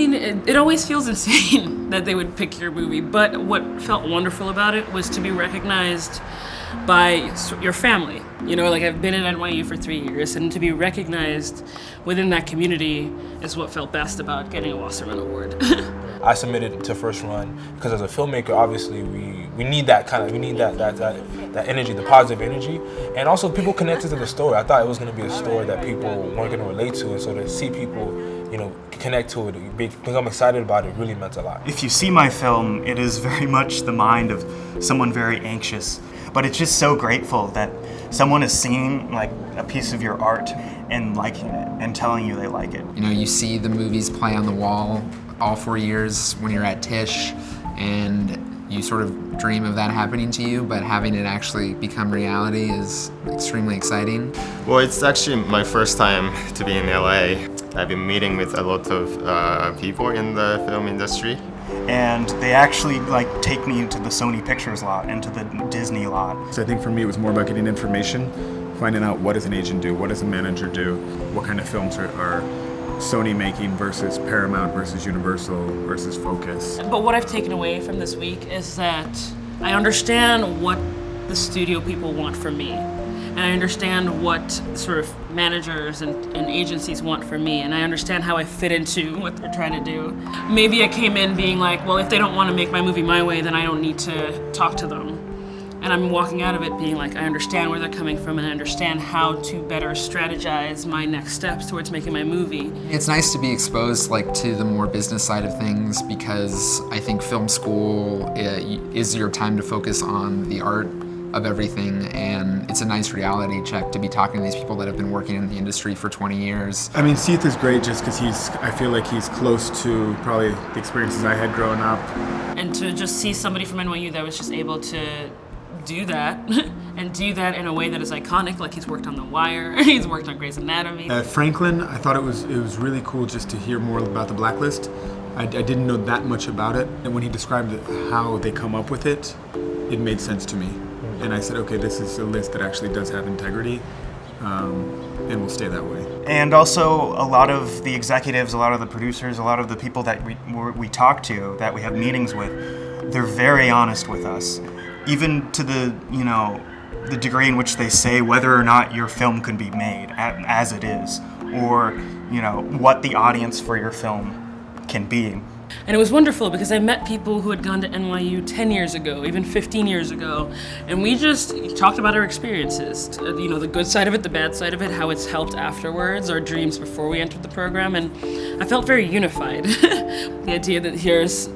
mean, it always feels insane that they would pick your movie, but what felt wonderful about it was to be recognized by your family. You know, like I've been at NYU for 3 years, and to be recognized within that community is what felt best about getting a Wasserman Award. I submitted to first run because as a filmmaker, obviously we need that kind of, we need that energy, the positive energy, and also people connected to the story. I thought it was going to be a story that people weren't going to relate to, and so to see people, you know, connect to it, become excited about it, really meant a lot. If you see my film, it is very much the mind of someone very anxious, but it's just so grateful that someone is seeing like a piece of your art and liking it and telling you they like it. You know, you see the movies play on the wall all 4 years when you're at Tisch, and you sort of dream of that happening to you, but having it actually become reality is extremely exciting. Well, it's actually my first time to be in LA. I've been meeting with a lot of people in the film industry. And they actually like take me into the Sony Pictures lot, into the Disney lot. So I think for me it was more about getting information, finding out what does an agent do, what does a manager do, what kind of films are Sony making versus Paramount versus Universal versus Focus. But what I've taken away from this week is that I understand what the studio people want from me. And I understand what sort of managers and agencies want from me, and I understand how I fit into what they're trying to do. Maybe I came in being like, well, if they don't want to make my movie my way, then I don't need to talk to them. And I'm walking out of it being like, I understand where they're coming from, and I understand how to better strategize my next steps towards making my movie. It's nice to be exposed like to the more business side of things, because I think film school is your time to focus on the art of everything, and it's a nice reality check to be talking to these people that have been working in the industry for 20 years. I mean, Seath is great just because I feel like he's close to probably the experiences I had growing up. And to just see somebody from NYU that was just able to do that, and do that in a way that is iconic, like he's worked on The Wire, he's worked on Grey's Anatomy. At Franklin, I thought it was really cool just to hear more about the Blacklist. I didn't know that much about it, and when he described how they come up with it, it made sense to me. And I said, okay, this is a list that actually does have integrity, and will stay that way. And also, a lot of the executives, a lot of the producers, a lot of the people that we talk to, that we have meetings with, they're very honest with us. Even to the, you know, the degree in which they say whether or not your film can be made as it is, or, you know, what the audience for your film can be. And it was wonderful because I met people who had gone to NYU 10 years ago, even 15 years ago, and we just talked about our experiences, you know, the good side of it, the bad side of it, how it's helped afterwards, our dreams before we entered the program, and I felt very unified. The idea that here's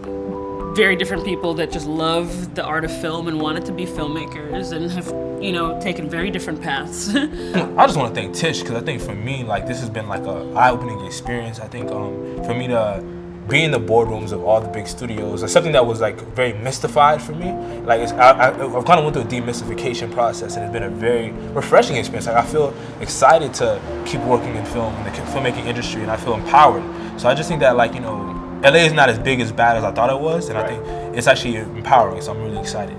very different people that just love the art of film and wanted to be filmmakers and have, you know, taken very different paths. I just want to thank Tisch, because I think for me, like, this has been like a eye-opening experience. I think for me to be in the boardrooms of all the big studios is something that was like very mystified for me. Like I've kind of went through a demystification process, and it's been a very refreshing experience. Like I feel excited to keep working in film, in the filmmaking industry, and I feel empowered. So I just think that, like, you know, LA is not as big as bad as I thought it was, and I think it's actually empowering. So I'm really excited.